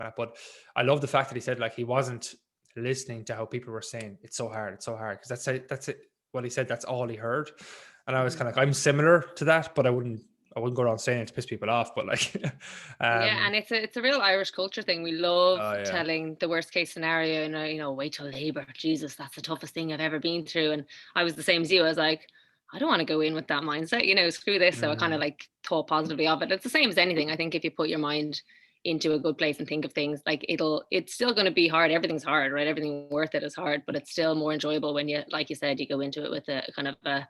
that. But I love the fact that he said like he wasn't listening to how people were saying it's so hard, because that's it. What he said, that's all he heard. And I was kind of like, I'm similar to that, but I wouldn't go around saying it to piss people off. But like, Yeah, and it's a real Irish culture thing. We love oh yeah, telling the worst case scenario, and wait till labor. Jesus, that's the toughest thing I've ever been through. And I was the same as you. I was like, I don't want to go in with that mindset, screw this. So I kind of like thought positively of it. It's the same as anything. I think if you put your mind into a good place and think of things, like it's still going to be hard. Everything's hard, right? Everything worth it is hard, but it's still more enjoyable when you, like you said, you go into it with a kind of a,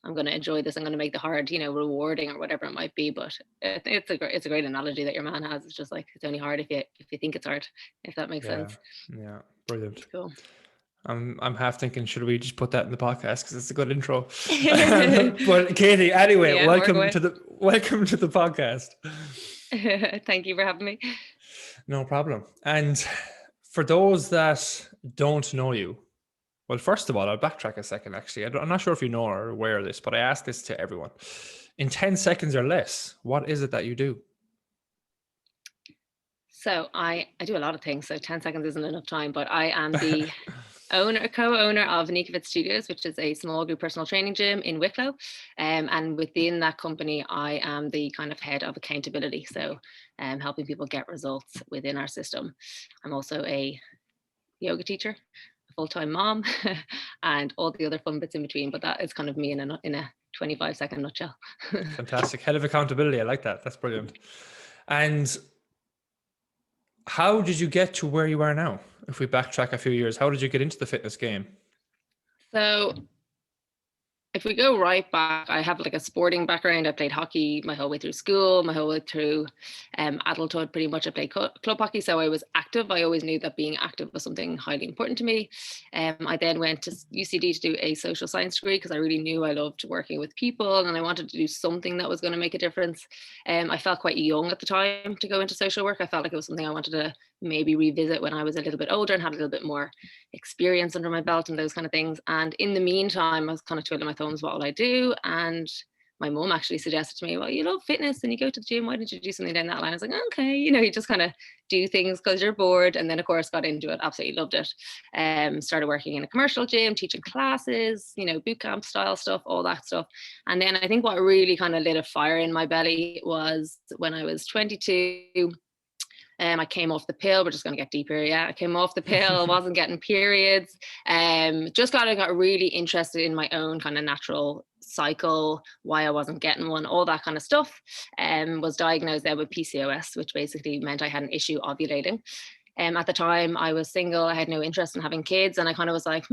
I'm going to enjoy this. I'm going to make the hard, rewarding or whatever it might be. But it's a great analogy that your man has. It's just like, it's only hard if you think it's hard, if that makes sense. Yeah, brilliant. Cool. I'm half thinking, should we just put that in the podcast because it's a good intro? But Katy, anyway, Yeah, welcome to the podcast. Thank you for having me. No problem. And for those that don't know you, well, first of all, I'll backtrack a second. Actually, I'm not sure if you know or are aware of this, but I ask this to everyone: in 10 seconds or less, what is it that you do? So I do a lot of things, so 10 seconds isn't enough time, but I am the co-owner of Nikafit Studios, which is a small group personal training gym in Wicklow. And within that company, I am the kind of head of accountability. So helping people get results within our system. I'm also a yoga teacher, a full-time mom, and all the other fun bits in between. But that is kind of me in a 25-second nutshell. Fantastic. Head of accountability. I like that. That's brilliant. And how did you get to where you are now? If we backtrack a few years, how did you get into the fitness game? So if we go right back, I have like a sporting background. I played hockey my whole way through school, my whole way through adulthood, pretty much. I played club hockey, so I was active. I always knew that being active was something highly important to me. I then went to UCD to do a social science degree because I really knew I loved working with people and I wanted to do something that was going to make a difference. I felt quite young at the time to go into social work. I felt like it was something I wanted to maybe revisit when I was a little bit older and had a little bit more experience under my belt and those kind of things. And in the meantime, I was kind of twiddling my thumbs, what will I do? And my mum actually suggested to me, well, you love fitness and you go to the gym, why don't you do something down that line? I was like, okay, you just kind of do things because you're bored. And then of course got into it, absolutely loved it. Started working in a commercial gym, teaching classes, boot camp style stuff, all that stuff. And then I think what really kind of lit a fire in my belly was when I was 22. I came off the pill. We're just going to get deeper. Yeah, I came off the pill, wasn't getting periods. Just got really interested in my own kind of natural cycle, why I wasn't getting one, all that kind of stuff. Was diagnosed then with PCOS, which basically meant I had an issue ovulating. At the time I was single, I had no interest in having kids, and I kind of was like,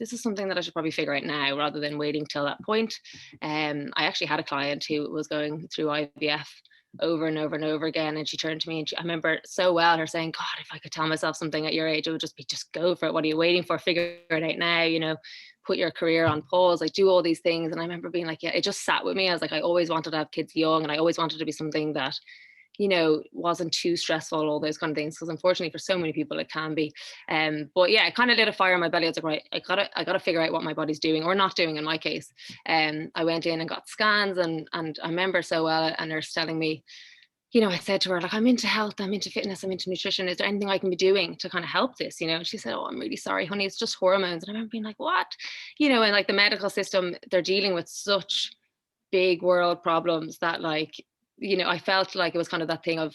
this is something that I should probably figure out now rather than waiting till that point. I actually had a client who was going through IVF over and over and over again, and she turned to me and I remember so well her saying, God, if I could tell myself something at your age, it would just be, just go for it. What are you waiting for? Figure it out now, put your career on pause, like do all these things. And I remember being like, yeah, it just sat with me. I was like, I always wanted to have kids young, and I always wanted to be something that wasn't too stressful, all those kind of things, because unfortunately for so many people it can be. But yeah, it kind of lit a fire in my belly. I was like, right, I gotta figure out what my body's doing or not doing in my case. I went in and got scans, and I remember so well a nurse telling me, I said to her, like, I'm into health, I'm into fitness, I'm into nutrition. Is there anything I can be doing to kind of help this? And she said, oh, I'm really sorry, honey, it's just hormones. And I remember being like, what? And like the medical system, they're dealing with such big world problems that I felt like it was kind of that thing of,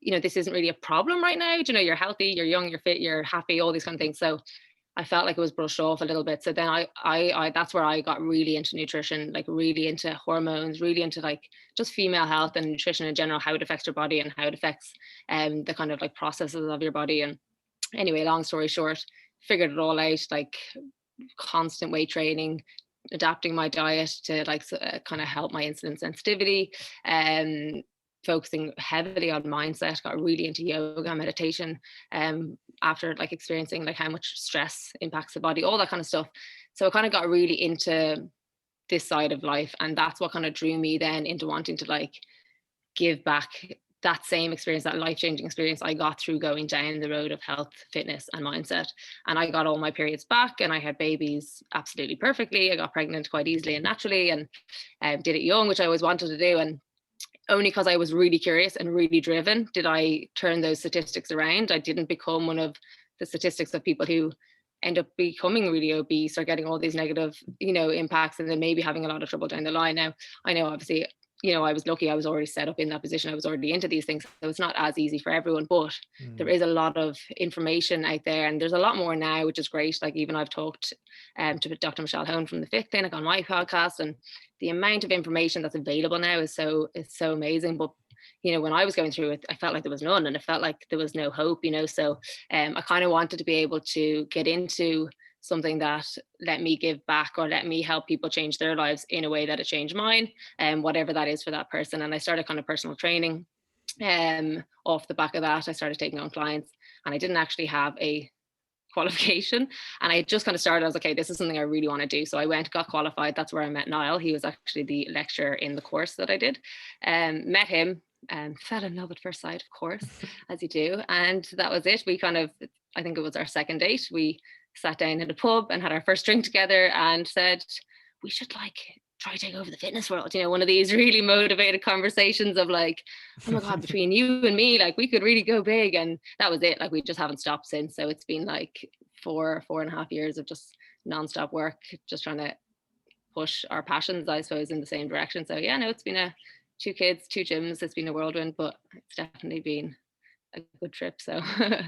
this isn't really a problem right now. You're healthy, you're young, you're fit, you're happy, all these kind of things. So I felt like it was brushed off a little bit. So then I that's where I got really into nutrition, like really into hormones, really into like just female health and nutrition in general, how it affects your body and how it affects the kind of like processes of your body. And anyway, long story short, figured it all out, like constant weight training, adapting my diet to kind of help my insulin sensitivity, and focusing heavily on mindset. Got really into yoga, meditation, after like experiencing like how much stress impacts the body, all that kind of stuff. So I kind of got really into this side of life, and that's what kind of drew me then into wanting to like give back that same experience, that life-changing experience I got through going down the road of health, fitness and mindset. And I got all my periods back, and I had babies absolutely perfectly. I got pregnant quite easily and naturally, and did it young, which I always wanted to do. And only because I was really curious and really driven did I turn those statistics around. I didn't become one of the statistics of people who end up becoming really obese or getting all these negative, impacts, and then maybe having a lot of trouble down the line. Now, I know obviously, I was lucky, I was already set up in that position. I was already into these things. So it's not as easy for everyone, but there is a lot of information out there, and there's a lot more now, which is great. Like even I've talked to Dr. Michelle Hone from the Fit Clinic on my podcast, and the amount of information that's available now is so amazing. But when I was going through it, I felt like there was none, and it felt like there was no hope, so I kind of wanted to be able to get into something that let me give back or let me help people change their lives in a way that it changed mine, and whatever that is for that person. And I started kind of personal training off the back of that. I started taking on clients, and I didn't actually have a qualification, and I just kind of started. I was like, okay, this is something I really want to do. So I got qualified. That's where I met Niall. He was actually the lecturer in the course that I did. Met him and fell in love at first sight, of course, as you do. And that was it. We I think it was our second date. We sat down in a pub and had our first drink together and said, we should try to take over the fitness world. One of these really motivated conversations of like, oh my God, between you and me, we could really go big. And that was it. We just haven't stopped since. So it's been 4.5 years of just nonstop work, just trying to push our passions, I suppose, in the same direction. So yeah, no, it's been 2 kids, 2 gyms. It's been a whirlwind, but it's definitely been a good trip. So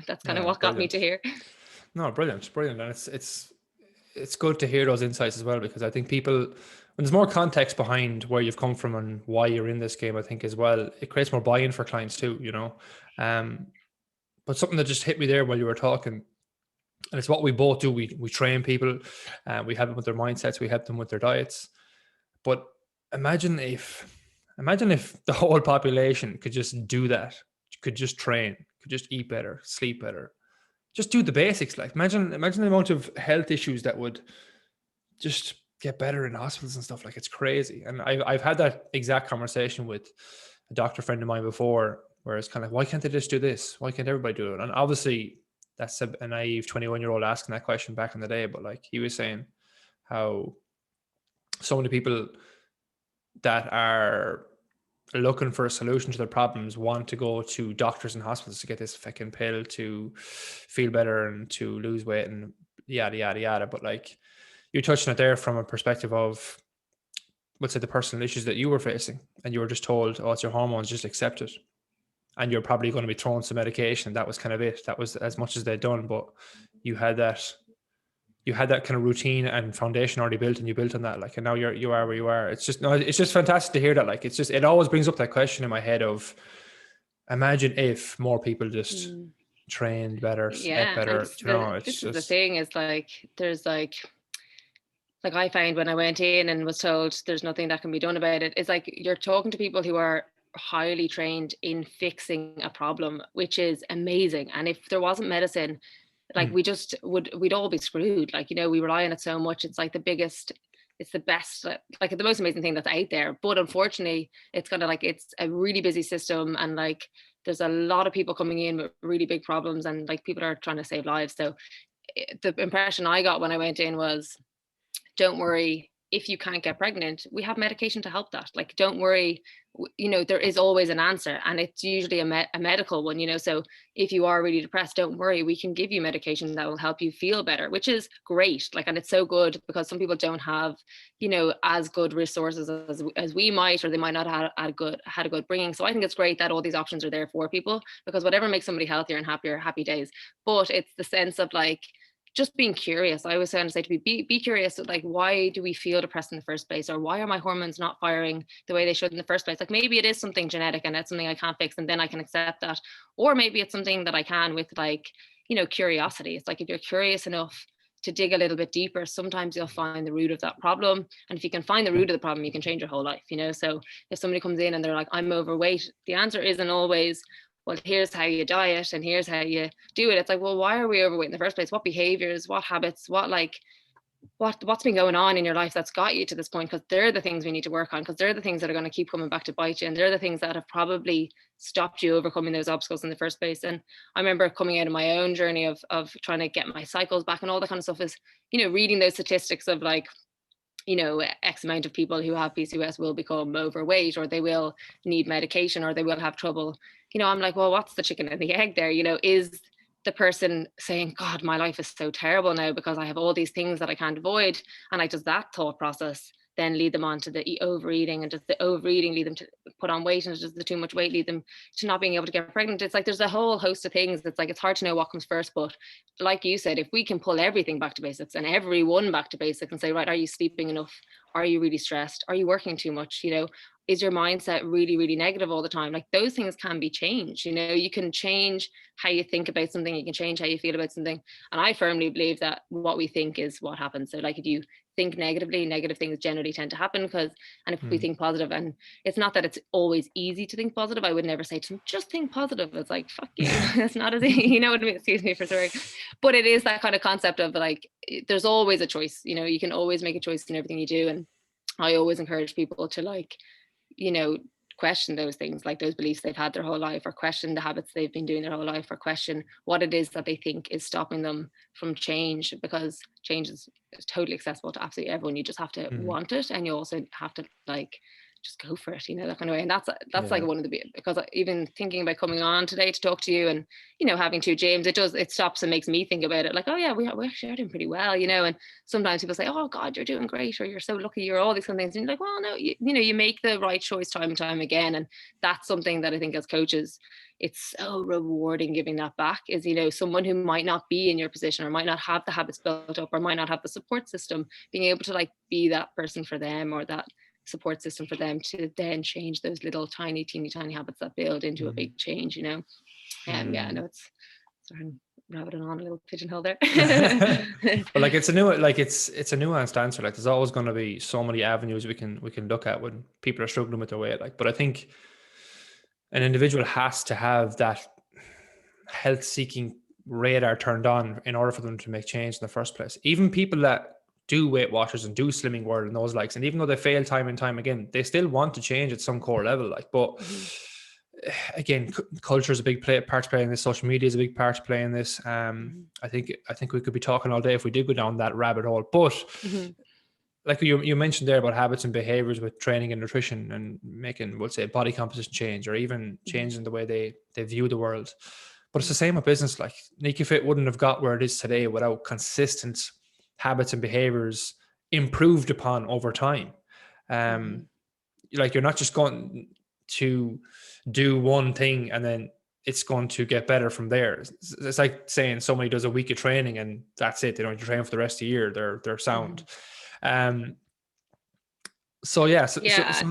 that's kind of what got me to here. No, brilliant. And it's good to hear those insights as well, because I think people, when there's more context behind where you've come from and why you're in this game, I think as well, it creates more buy-in for clients too, but something that just hit me there while you were talking, and it's what we both do. We train people, we help them with their mindsets, we help them with their diets. But imagine if the whole population could just do that, could just train, could just eat better, sleep better, just do the basics. Imagine the amount of health issues that would just get better in hospitals and stuff. It's crazy. And I've had that exact conversation with a doctor friend of mine before, where it's kind of, why can't they just do this? Why can't everybody do it? And obviously that's a naive 21-year-old asking that question back in the day. But he was saying how so many people that are looking for a solution to their problems want to go to doctors and hospitals to get this fucking pill to feel better and to lose weight and yada yada yada. But you touched on it there from a perspective of, let's say, the personal issues that you were facing, and you were just told, oh, it's your hormones, just accept it, and you're probably going to be thrown some medication. That was kind of it. That was as much as they'd done. But you had that kind of routine and foundation already built, and you built on that. And now you are where you are. It's just fantastic to hear that. It always brings up that question in my head of, imagine if more people just trained better, ate better. This is the thing, is there's I find when I went in and was told there's nothing that can be done about it, it's you're talking to people who are highly trained in fixing a problem, which is amazing. And if there wasn't medicine, we'd all be screwed. We rely on it so much. It's the biggest, it's the best, the most amazing thing that's out there. But unfortunately, it's kind of it's a really busy system, and there's a lot of people coming in with really big problems, and people are trying to save lives. So the impression I got when I went in was, don't worry, if you can't get pregnant, we have medication to help that. Don't worry, there is always an answer, and it's usually a medical one, so if you are really depressed, don't worry, we can give you medication that will help you feel better, which is great. And it's so good, because some people don't have, as good resources as we might, or they might not have had a good bringing. So I think it's great that all these options are there for people, because whatever makes somebody healthier and happier, happy days. But it's the sense of just being curious. I was trying to say to be curious, why do we feel depressed in the first place? Or why are my hormones not firing the way they should in the first place? Maybe it is something genetic and it's something I can't fix, and then I can accept that. Or maybe it's something that I can with curiosity. It's if you're curious enough to dig a little bit deeper, sometimes you'll find the root of that problem. And if you can find the root of the problem, you can change your whole life, So if somebody comes in and they're I'm overweight, the answer isn't always, well, here's how you diet and here's how you do it. It's well, why are we overweight in the first place? What behaviors, what habits, what's been going on in your life that's got you to this point? Because they're the things we need to work on, because they're the things that are going to keep coming back to bite you, and they're the things that have probably stopped you overcoming those obstacles in the first place. And I remember coming out of my own journey of trying to get my cycles back and all that kind of stuff, is reading those statistics of X amount of people who have PCOS will become overweight, or they will need medication, or they will have trouble. I'm like, well, what's the chicken and the egg there? Is the person saying, God, my life is so terrible now because I have all these things that I can't avoid? And like, does that thought process then lead them on to the overeating, and does the overeating lead them to put on weight, and does the too much weight lead them to not being able to get pregnant? It's like there's a whole host of things. It's like it's hard to know what comes first. But like you said, if we can pull everything back to basics, and everyone back to basics, and say, right, are you sleeping enough? Are you really stressed? Are you working too much? Is your mindset really, really negative all the time? Like, those things can be changed. You can change how you think about something. You can change how you feel about something. And I firmly believe that what we think is what happens. So like, if you think negatively, negative things generally tend to happen. And if we think positive, and it's not that it's always easy to think positive. I would never say to them, just think positive. It's like, fuck you. It's not as easy, you know what I mean? Excuse me for swearing. But it is that kind of concept of like, there's always a choice. You can always make a choice in everything you do. And I always encourage people to like, question those things, like those beliefs they've had their whole life, or question the habits they've been doing their whole life, or question what it is that they think is stopping them from change, because change is totally accessible to absolutely everyone. You just have to want it, and you also have to like just go for it, that kind of way. And that's like one of the, because even thinking about coming on today to talk to you, and having two James, it stops and makes me think about it, like, oh yeah, we actually are doing pretty well, and sometimes people say, oh God, you're doing great, or you're so lucky, you're all these kind of things, and you're like, well, no, you make the right choice time and time again. And that's something that I think as coaches, it's so rewarding giving that back, is someone who might not be in your position, or might not have the habits built up, or might not have the support system, being able to like be that person for them, or that support system for them, to then change those little tiny, teeny tiny habits that build into a big change. Yeah, I know it's sort of rabbiting on a little pigeonhole there. But like, it's a nuanced answer. Like, there's always going to be so many avenues we can look at when people are struggling with their weight. Like, but I think an individual has to have that health seeking radar turned on in order for them to make change in the first place. Even people that do Weight Watchers and do Slimming World and those likes, and even though they fail time and time again, they still want to change at some core level. Like, but again, culture is a big part to play in this. Social media is a big part to play in this. I think we could be talking all day if we did go down that rabbit hole. But like you mentioned there about habits and behaviors with training and nutrition, and making, we'll say, body composition change, or even changing the way they view the world. But it's the same with business. Like, Nikafit wouldn't have got where it is today without consistent habits and behaviors improved upon over time. Like, you're not just going to do one thing and then it's going to get better from there. It's like saying somebody does a week of training and that's it. They don't train for the rest of the year. They're sound. So yeah.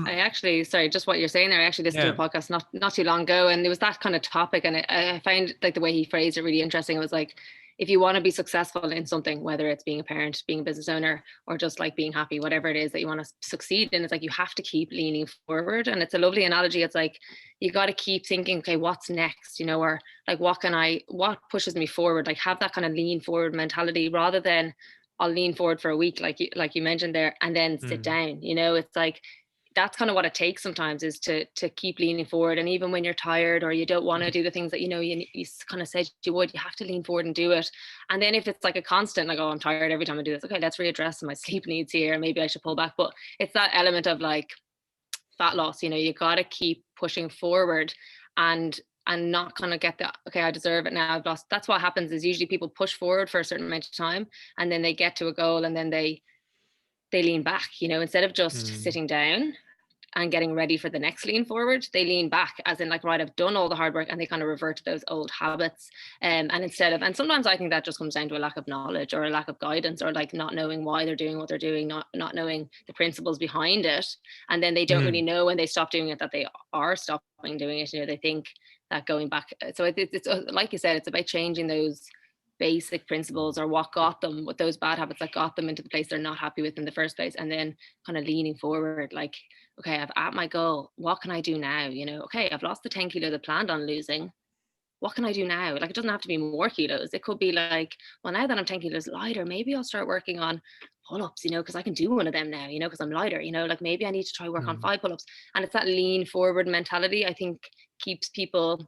I actually, sorry, just what you're saying there, I actually listened to a podcast not too long ago, and there was that kind of topic, and I find like the way he phrased it really interesting. It was like, if you want to be successful in something, whether it's being a parent, being a business owner, or just like being happy, whatever it is that you want to succeed in, it's like you have to keep leaning forward. And it's a lovely analogy. It's like you got to keep thinking, okay, what's next, or like, what pushes me forward? Like, have that kind of lean forward mentality, rather than I'll lean forward for a week, like you mentioned there, and then sit down. It's like, that's kind of what it takes sometimes, is to keep leaning forward. And even when you're tired, or you don't want to do the things that you kind of said you would, you have to lean forward and do it. And then if it's like a constant, like, oh, I'm tired every time I do this, okay, let's readdress my sleep needs here, maybe I should pull back. But it's that element of like fat loss, you got to keep pushing forward, and not kind of get the, okay, I deserve it now, I've lost. That's what happens, is usually people push forward for a certain amount of time, and then they get to a goal, and then they lean back, instead of just sitting down and getting ready for the next lean forward, they lean back, as in like, right, I've done all the hard work, and they kind of revert to those old habits. And sometimes I think that just comes down to a lack of knowledge, or a lack of guidance, or like not knowing why they're doing what they're doing, not knowing the principles behind it. And then they don't really know when they stop doing it that they are stopping doing it. They think that going back. So it's like you said, it's about changing those basic principles, or what got them with those bad habits that got them into the place they're not happy with in the first place, and then kind of leaning forward, like, okay, I've at my goal, what can I do now? Okay, I've lost the 10 kilos that I planned on losing, what can I do now? Like, it doesn't have to be more kilos. It could be like, well, now that I'm 10 kilos lighter, maybe I'll start working on pull-ups, because I can do one of them now, because I'm lighter, like maybe I need to try work on 5 pull-ups. And it's that lean forward mentality, I think, keeps people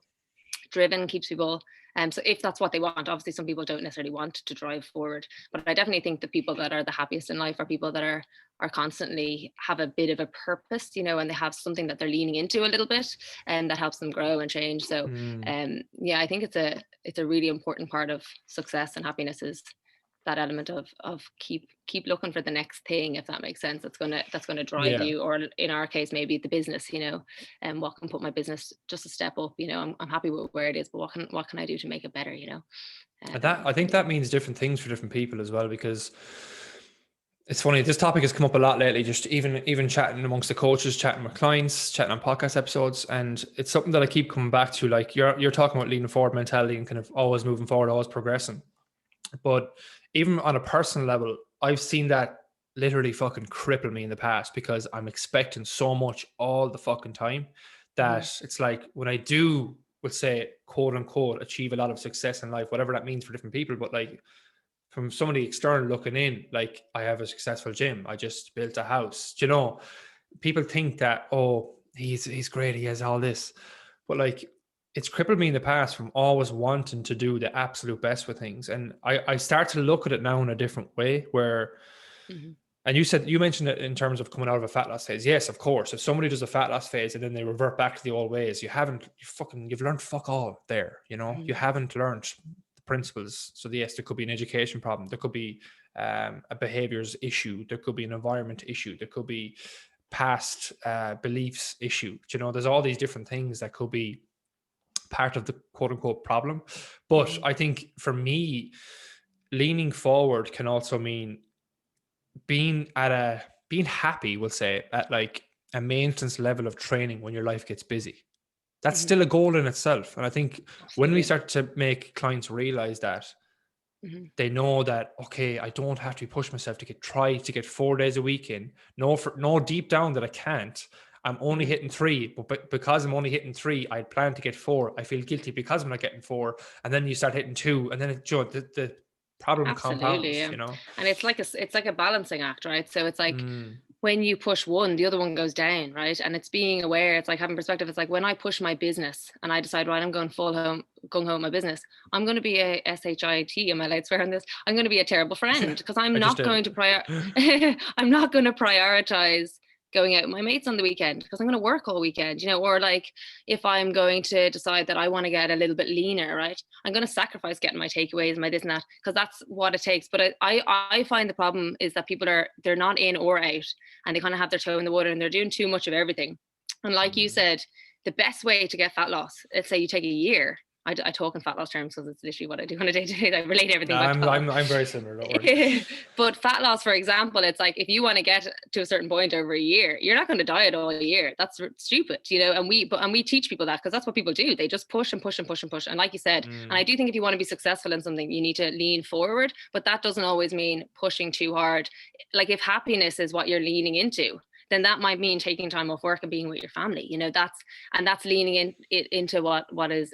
driven, keeps people So if that's what they want, obviously some people don't necessarily want to drive forward, but I definitely think the people that are the happiest in life are people that are constantly have a bit of a purpose, you know, and they have something that they're leaning into a little bit, and that helps them grow and change. So yeah, I think it's a really important part of success and happiness is that element of keep looking for the next thing, if that makes sense. That's gonna drive Yeah. you, or in our case, maybe the business, you know, and what can put my business just a step up. You know, I'm happy with where it is, but what can I do to make it better? You know, And that, I think that means different things for different people as well, because it's funny, this topic has come up a lot lately, just even chatting amongst the coaches, chatting with clients, chatting on podcast episodes. And it's something that I keep coming back to. Like you're talking about leaning forward mentality and kind of always moving forward, always progressing. But even on a personal level, I've seen that literally fucking cripple me in the past, because I'm expecting so much all the fucking time that it's like when I do, let's say, quote unquote, achieve a lot of success in life, whatever that means for different people. But like from somebody external looking in, like I have a successful gym, I just built a house, you know, people think that, oh, he's great, he has all this. But like it's crippled me in the past from always wanting to do the absolute best with things. And I start to look at it now in a different way where, and you mentioned it in terms of coming out of a fat loss phase. Yes, of course. If somebody does a fat loss phase and then they revert back to the old ways, you've learned fuck all there. You know, you haven't learned the principles. So yes, there could be an education problem. There could be a behaviors issue. There could be an environment issue. There could be past beliefs issue. You know, there's all these different things that could be part of the quote unquote problem. But I think for me, leaning forward can also mean being happy, we'll say, at like a maintenance level of training when your life gets busy. That's still a goal in itself. And I think when we start to make clients realize that, they know that, okay, I don't have to push myself to try to get 4 days a week in. No, deep down that I can't. I'm only hitting 3, but because I'm only hitting 3, I plan to get 4. I feel guilty because I'm not getting 4, and then you start hitting 2, and then the problem absolutely, compounds. yeah. You know, And it's like a balancing act, right? So it's like when you push one, the other one goes down, right? And it's being aware. It's like having perspective. It's like when I push my business and I decide, right, I'm going full home, gung ho my business. I'm going to be a shit. Am I allowed to swear on this? I'm going to be a terrible friend because I'm not going to I'm not going to prioritize going out with my mates on the weekend because I'm going to work all weekend, you know. Or like if I'm going to decide that I want to get a little bit leaner, right, I'm going to sacrifice getting my takeaways, my this and that, because that's what it takes. But I find the problem is that people they're not in or out, and they kind of have their toe in the water and they're doing too much of everything. And like you said, the best way to get fat loss, let's say you take a year. I talk in fat loss terms because it's literally what I do on a day-to-day. I relate everything back to fat loss. I'm very similar, don't worry. But fat loss, for example, it's like if you want to get to a certain point over a year, you're not going to diet all year. That's stupid, you know. And we teach people that because that's what people do. They just push and push and push and push. And like you said, and I do think if you want to be successful in something, you need to lean forward. But that doesn't always mean pushing too hard. Like if happiness is what you're leaning into, then that might mean taking time off work and being with your family. You know, that's leaning into what is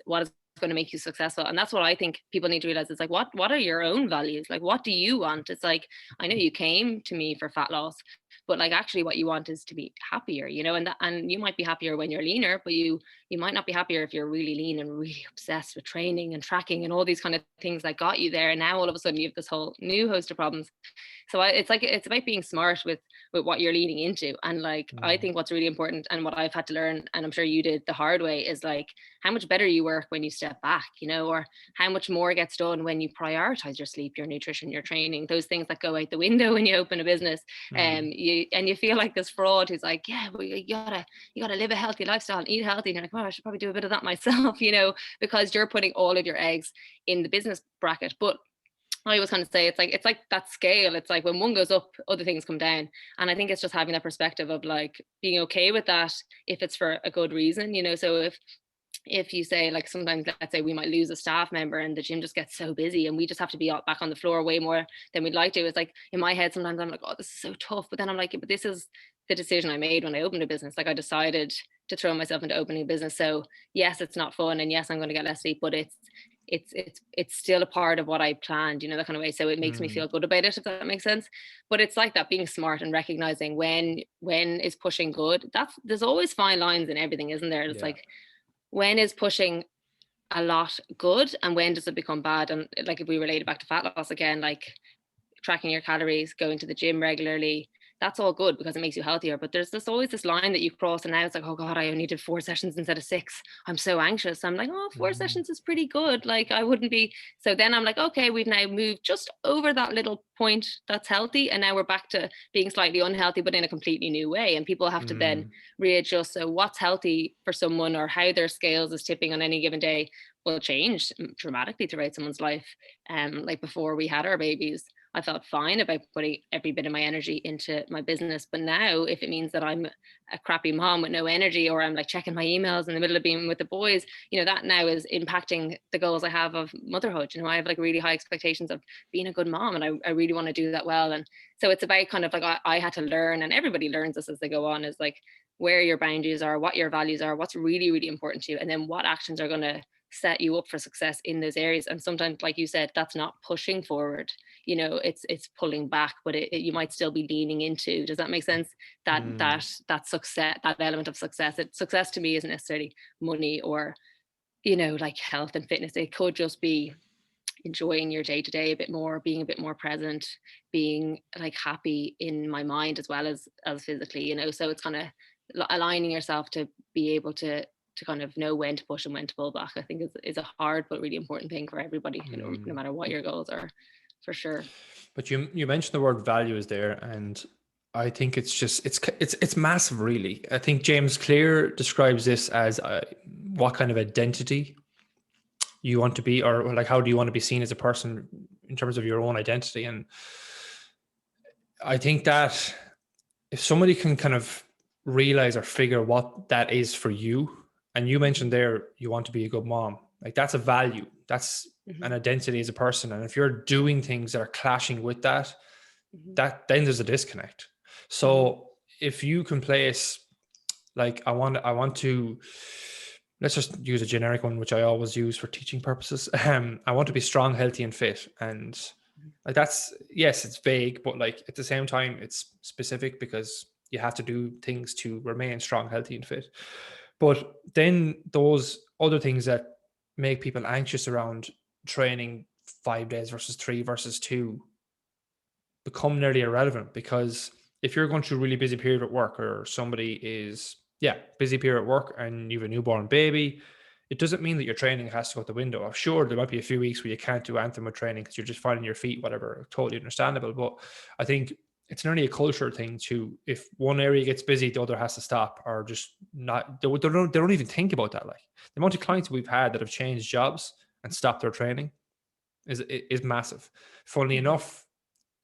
going to make you successful. And that's what I think people need to realize. It's like, what are your own values? Like, what do you want? It's like, I know you came to me for fat loss, but like actually what you want is to be happier, you know. And you might be happier when you're leaner, but you might not be happier if you're really lean and really obsessed with training and tracking and all these kind of things that got you there. And now all of a sudden you have this whole new host of problems. So it's about being smart with what you're leaning into. And like, I think what's really important and what I've had to learn, and I'm sure you did the hard way, is like how much better you work when you step back, you know, or how much more gets done when you prioritize your sleep, your nutrition, your training, those things that go out the window when you open a business. You feel like this fraud who's like, yeah, well, you gotta live a healthy lifestyle and eat healthy. And you're like, well, I should probably do a bit of that myself, you know, because you're putting all of your eggs in the business bracket. But I always kind of say it's like that scale. It's like when one goes up, other things come down. And I think it's just having that perspective of like being okay with that if it's for a good reason, you know. So if you say, like, sometimes let's say we might lose a staff member and the gym just gets so busy and we just have to be back on the floor way more than we'd like to. It's like in my head sometimes I'm like, oh, this is so tough. But then I'm like, but this is the decision I made when I opened a business. Like I decided to throw myself into opening a business. So yes, it's not fun, and yes, I'm going to get less sleep, but it's still a part of what I planned, you know, that kind of way. So it makes me feel good about it, if that makes sense. But it's like that, being smart and recognizing when is pushing good. There's always fine lines in everything, isn't there? It's like, when is pushing a lot good, and when does it become bad? And like, if we relate it back to fat loss again, like tracking your calories, going to the gym regularly, that's all good because it makes you healthier. But there's just always this line that you cross, and now it's like, oh God, I only did 4 sessions instead of 6. I'm so anxious. I'm like, oh, 4 sessions is pretty good. Like, I wouldn't be. So then I'm like, okay, we've now moved just over that little point that's healthy. And now we're back to being slightly unhealthy, but in a completely new way. And people have to then readjust. So what's healthy for someone, or how their scales is tipping on any given day, will change dramatically throughout someone's life. Like before we had our babies, I felt fine about putting every bit of my energy into my business. But now, if it means that I'm a crappy mom with no energy, or I'm like checking my emails in the middle of being with the boys, that now is impacting the goals I have of motherhood. I have like really high expectations of being a good mom, and I really want to do that well. And so it's about kind of like, I had to learn, and everybody learns this as they go on, is like where your boundaries are, what your values are, what's really, really important to you, and then what actions are going to set you up for success in those areas. And sometimes, like you said, that's not pushing forward, it's pulling back, but you might still be leaning into. Does that make sense? That success, that element of success. Success to me isn't necessarily money or like health and fitness. It could just be enjoying your day to day a bit more, being a bit more present, being like happy in my mind as well as physically. So it's kind of aligning yourself to be able to kind of know when to push and when to pull back. I think is a hard but really important thing for everybody, no matter what your goals are, for sure. But you mentioned the word values there, and I think it's just it's massive, really. I think James Clear describes this as what kind of identity you want to be, or like how do you want to be seen as a person in terms of your own identity. And I think that if somebody can kind of realize or figure what that is for you, and you mentioned there you want to be a good mom, like that's a value, that's an identity as a person. And if you're doing things that are clashing with that, then there's a disconnect. So if you can place, like, I want to, let's just use a generic one, which I always use for teaching purposes. I want to be strong, healthy, and fit. And like, that's, yes, it's vague, but like at the same time, it's specific because you have to do things to remain strong, healthy, and fit. But then those other things that make people anxious around training 5 days versus 3 versus 2 become nearly irrelevant, because if you're going through a really busy period at work, or somebody is busy period at work and you have a newborn baby, it doesn't mean that your training has to go out the window. I'm sure there might be a few weeks where you can't do anthem with training because you're just finding your feet, whatever, totally understandable. But I think it's nearly a culture thing too. If one area gets busy, the other has to stop, or just not. They don't even think about that. Like, the amount of clients we've had that have changed jobs and stopped their training is massive. Funnily enough,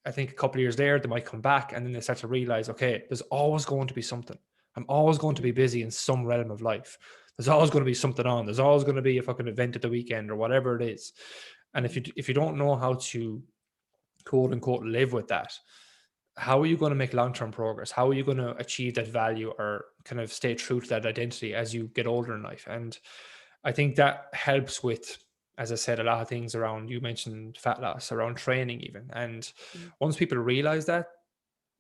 I think a couple of years later, they might come back and then they start to realize, okay, there's always going to be something. I'm always going to be busy in some realm of life. There's always going to be something on. There's always going to be a fucking event at the weekend or whatever it is. And if you don't know how to, quote unquote, live with that, how are you going to make long-term progress? How are you going to achieve that value or kind of stay true to that identity as you get older in life? And I think that helps with, as I said, a lot of things around, you mentioned fat loss, around training even. And once people realize that,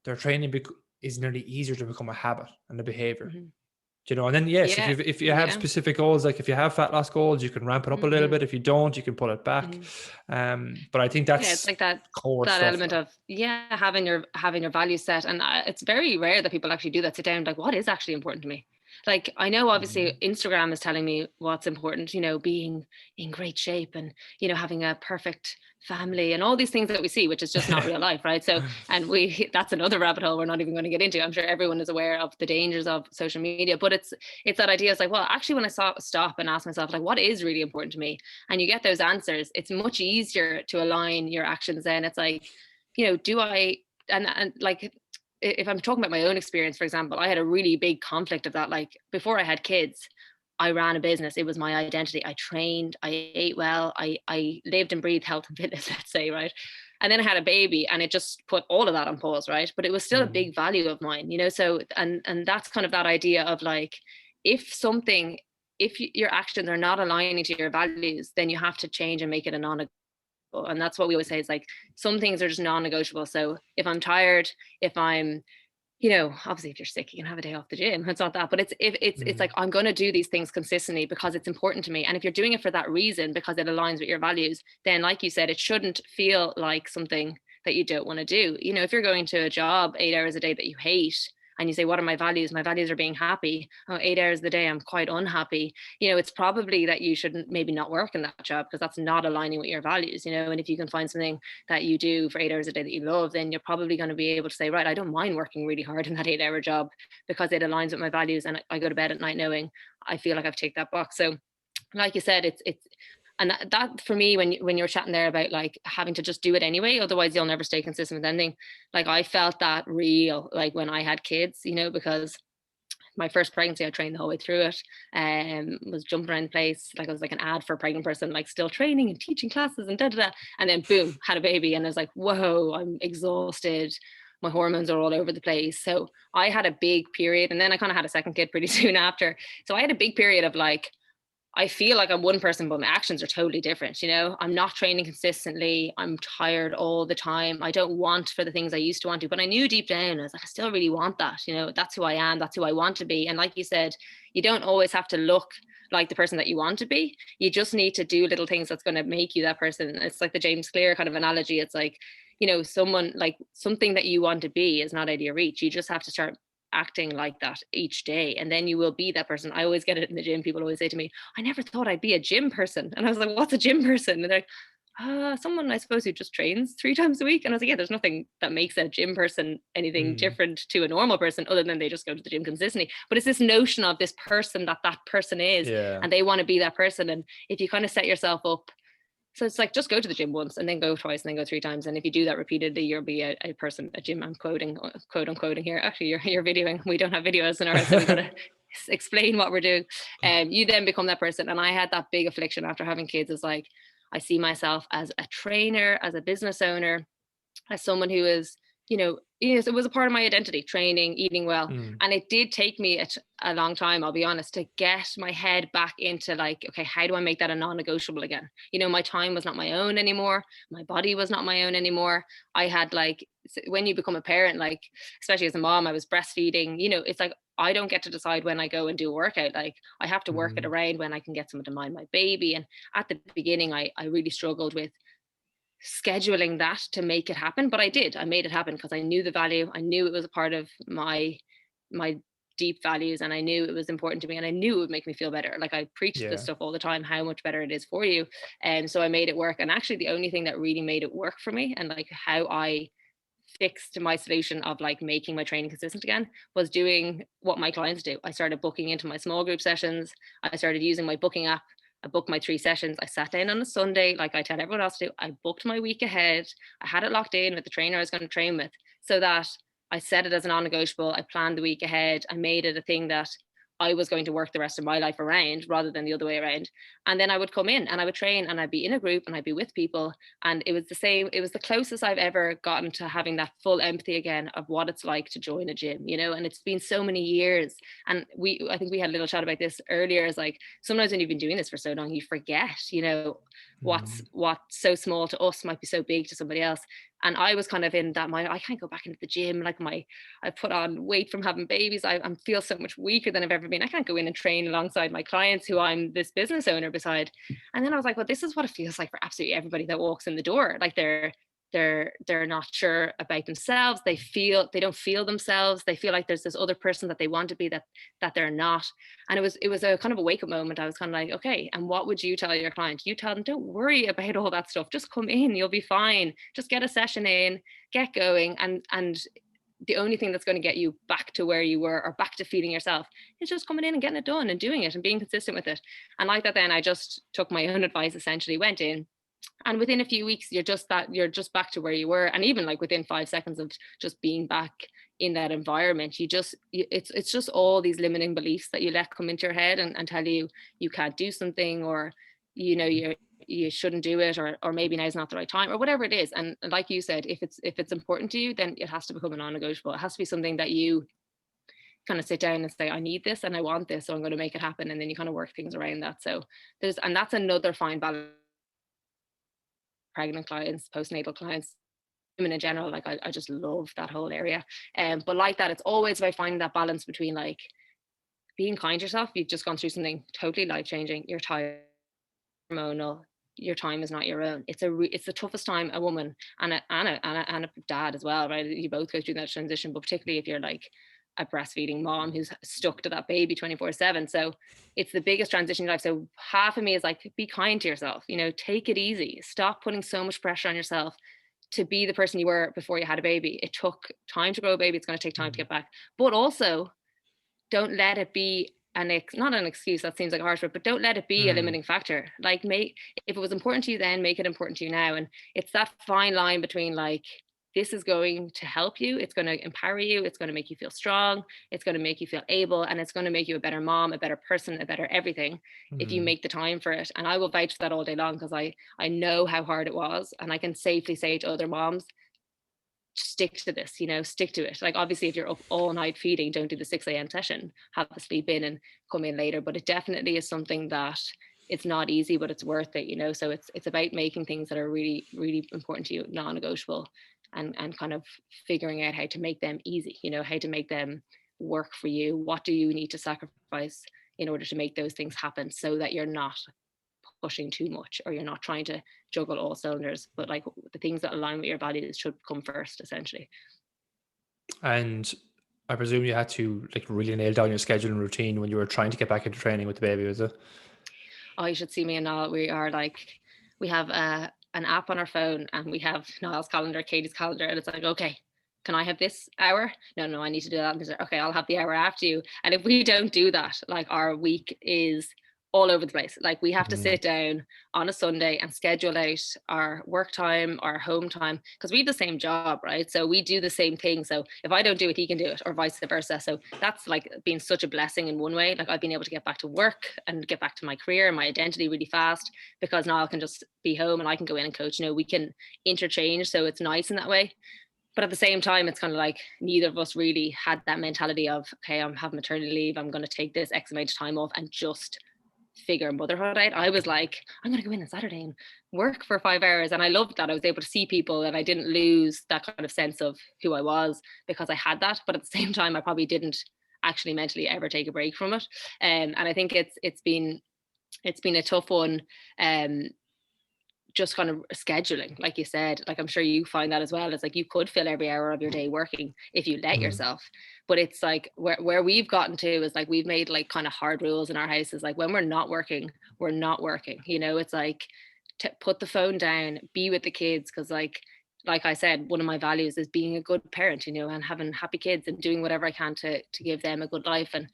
their training is nearly easier to become a habit and a behavior. And then yes, if you have specific goals, like if you have fat loss goals, you can ramp it up a little bit. If you don't, you can pull it back. But I think that's it's like that core that stuff, element of having your value set. And it's very rare that people actually do that, sit down like, what is actually important to me? Like, I know obviously Instagram is telling me what's important, being in great shape and, having a perfect family and all these things that we see, which is just not real life, right? So, and that's another rabbit hole we're not even going to get into. I'm sure everyone is aware of the dangers of social media, but it's that idea. It's like, well, actually, when I stop and ask myself, like, what is really important to me? And you get those answers, it's much easier to align your actions then. It's like, do I, and like, if I'm talking about my own experience, for example, I had a really big conflict of that. Like, before I had kids, I ran a business. It was my identity. I trained, I ate well, I lived and breathed health and fitness, let's say, right? And then I had a baby and it just put all of that on pause, right? But it was still a big value of mine, So, and that's kind of that idea of like, if your actions are not aligning to your values, then you have to change and make it a non-negotiable. And that's what we always say, is like, some things are just non-negotiable. So if I'm tired, if I'm you know, obviously if you're sick, you can have a day off the gym. It's not that, but it's if it's Mm. like I'm going to do these things consistently because it's important to me. And if you're doing it for that reason, because it aligns with your values, then like you said, it shouldn't feel like something that you don't want to do. You know, if you're going to a job 8 hours a day that you hate, and you say, what are my values? My values are being happy. Oh, 8 hours a day, I'm quite unhappy. You know, it's probably that you shouldn't maybe not work in that job because that's not aligning with your values, you know. And if you can find something that you do for 8 hours a day that you love, then you're probably going to be able to say, right, I don't mind working really hard in that 8 hour job because it aligns with my values. And I go to bed at night knowing I feel like I've ticked that box. So like you said, it's and that for me, when you're chatting there about like having to just do it anyway, otherwise you'll never stay consistent with anything. Like I felt that real, like when I had kids, you know, because my first pregnancy, I trained the whole way through it, was jumping around the place. Like I was like an ad for a pregnant person, like still training and teaching classes and da da da. And then boom, had a baby. And I was like, whoa, I'm exhausted. My hormones are all over the place. So I had a big period. And then I kind of had a second kid pretty soon after. So I had a big period of like, I feel like I'm one person, but my actions are totally different. You know, I'm not training consistently. I'm tired all the time. I don't want for the things I used to want to, but I knew deep down, I was like, I still really want that. You know, that's who I am. That's who I want to be. And like you said, you don't always have to look like the person that you want to be. You just need to do little things that's going to make you that person. It's like the James Clear kind of analogy. It's like, you know, someone like something that you want to be is not out of your reach. You just have to start acting like that each day, and then you will be that person. I always get it in the gym. People always say to me, I never thought I'd be a gym person. And I was like, what's a gym person? And they're like, someone I suppose who just trains 3 times a week. And I was like, yeah, there's nothing that makes a gym person anything Mm. different to a normal person other than they just go to the gym consistently. But it's this notion of this person that person is, Yeah. and they want to be that person. And if you kind of set yourself up, so it's like just go to the gym once and then go twice and then go 3 times. And if you do that repeatedly, you'll be a person, a gym. I'm quoting, quote unquoting here. Actually, you're videoing. We don't have videos in ours, so we gotta explain what we're doing. You then become that person. And I had that big affliction after having kids. Is like I see myself as a trainer, as a business owner, as someone who is, you know, yes, it was a part of my identity, training, eating well. Mm. And it did take me a long time, I'll be honest, to get my head back into like, okay, how do I make that a non-negotiable again? You know, my time was not my own anymore. My body was not my own anymore. I had like, when you become a parent, like, especially as a mom, I was breastfeeding, you know, it's like, I don't get to decide when I go and do a workout. Like I have to work it Mm. around when I can get someone to mind my baby. And at the beginning, I really struggled with scheduling that to make it happen, but I made it happen because I knew the value. I knew it was a part of my deep values, and I knew it was important to me, and I knew it would make me feel better. Like I preach this Yeah. stuff all the time, how much better it is for you. And so I made it work. And actually the only thing that really made it work for me, and like how I fixed my solution of like making my training consistent again, was doing what my clients do. I started booking into my small group sessions. I started using my booking app. I booked my 3 sessions. I sat down on a Sunday, like I tell everyone else to do. I booked my week ahead. I had it locked in with the trainer I was going to train with, so that I set it as a non-negotiable. I planned the week ahead. I made it a thing that I was going to work the rest of my life around rather than the other way around. And then I would come in and I would train and I'd be in a group and I'd be with people. And it was the same, it was the closest I've ever gotten to having that full empathy again of what it's like to join a gym, you know. And it's been so many years. And I think we had a little chat about this earlier, is like sometimes when you've been doing this for so long, you forget, you know, what's Mm. so small to us might be so big to somebody else. And I was kind of in that mind, I can't go back into the gym. Like I put on weight from having babies. I feel so much weaker than I've ever been. I can't go in and train alongside my clients who I'm this business owner beside. And then I was like, well, this is what it feels like for absolutely everybody that walks in the door. Like they're not sure about themselves. They don't feel themselves. They feel like there's this other person that they want to be that they're not. And it was a kind of a wake up moment. I was kind of like, okay, and what would you tell your client? You tell them, don't worry about all that stuff. Just come in, you'll be fine. Just get a session in, get going. And the only thing that's going to get you back to where you were or back to feeling yourself is just coming in and getting it done and doing it and being consistent with it. And like that, then I just took my own advice, essentially went in, and within a few weeks you're just back to where you were. And even like within 5 seconds of just being back in that environment, it's just all these limiting beliefs that you let come into your head and tell you you can't do something, or you know you shouldn't do it, or maybe now's not the right time, or whatever it is. And like you said, if it's important to you, then it has to become a non-negotiable. It has to be something that you kind of sit down and say, I need this and I want this, so I'm going to make it happen. And then you kind of work things around that. So that's another fine balance. Pregnant clients, postnatal clients, in general, like I just love that whole area. But like that, it's always about finding that balance between like being kind to yourself. You've just gone through something totally life changing. You're tired, hormonal. Your time is not your own. It's the toughest time a woman and a dad as well, right? You both go through that transition, but particularly if you're like a breastfeeding mom who's stuck to that baby 24/7. So it's the biggest transition in life. So half of me is like, be kind to yourself, take it easy. Stop putting so much pressure on yourself to be the person you were before you had a baby. It took time to grow a baby. It's going to take time to get back. But also, don't let it be not an excuse, that seems like a harsh word, but don't let it be a limiting factor. Like, if it was important to you then, make it important to you now. And it's that fine line between like, this is going to help you, it's going to empower you, it's going to make you feel strong, it's going to make you feel able, and it's going to make you a better mom, a better person, a better everything, if you make the time for it. And I will vouch for that all day long, because I know how hard it was, and I can safely say to other moms, stick to this, stick to it. Like, obviously, if you're up all night feeding, don't do the 6 a.m. session, have a sleep in and come in later. But it definitely is something that it's not easy, but it's worth it, so it's about making things that are really, really important to you non-negotiable, and kind of figuring out how to make them easy, how to make them work for you. What do you need to sacrifice in order to make those things happen, so that you're not pushing too much, or you're not trying to juggle all cylinders, but like the things that align with your values should come first, essentially. And I presume you had to like really nail down your schedule and routine when you were trying to get back into training with the baby, was it? Oh, you should see me and Niall. We have an app on our phone, and we have Niall's calendar, Katie's calendar, and it's like, okay, can I have this hour? No, I need to do that. Okay, I'll have the hour after you. And if we don't do that, like, our week is all over the place. Like, we have to sit down on a Sunday and schedule out our work time, our home time, because we have the same job, right? So we do the same thing. So if I don't do it, he can do it, or vice versa. So that's like been such a blessing in one way. Like, I've been able to get back to work and get back to my career and my identity really fast, because now I can just be home and I can go in and coach. We can interchange. So it's nice in that way. But at the same time, it's kind of like neither of us really had that mentality of, okay, I'm having maternity leave, I'm going to take this X amount of time off and just figure motherhood out. I was like, I'm going to go in on Saturday and work for 5 hours. And I loved that. I was able to see people, and I didn't lose that kind of sense of who I was because I had that. But at the same time, I probably didn't actually mentally ever take a break from it. And I think it's been a tough one. Just kind of scheduling, like you said, like I'm sure you find that as well. It's like you could fill every hour of your day working if you let yourself. But it's like where we've gotten to is like we've made like kind of hard rules in our houses. Like, when we're not working, we're not working. It's like to put the phone down, be with the kids, because like I said, one of my values is being a good parent, and having happy kids and doing whatever I can to give them a good life. And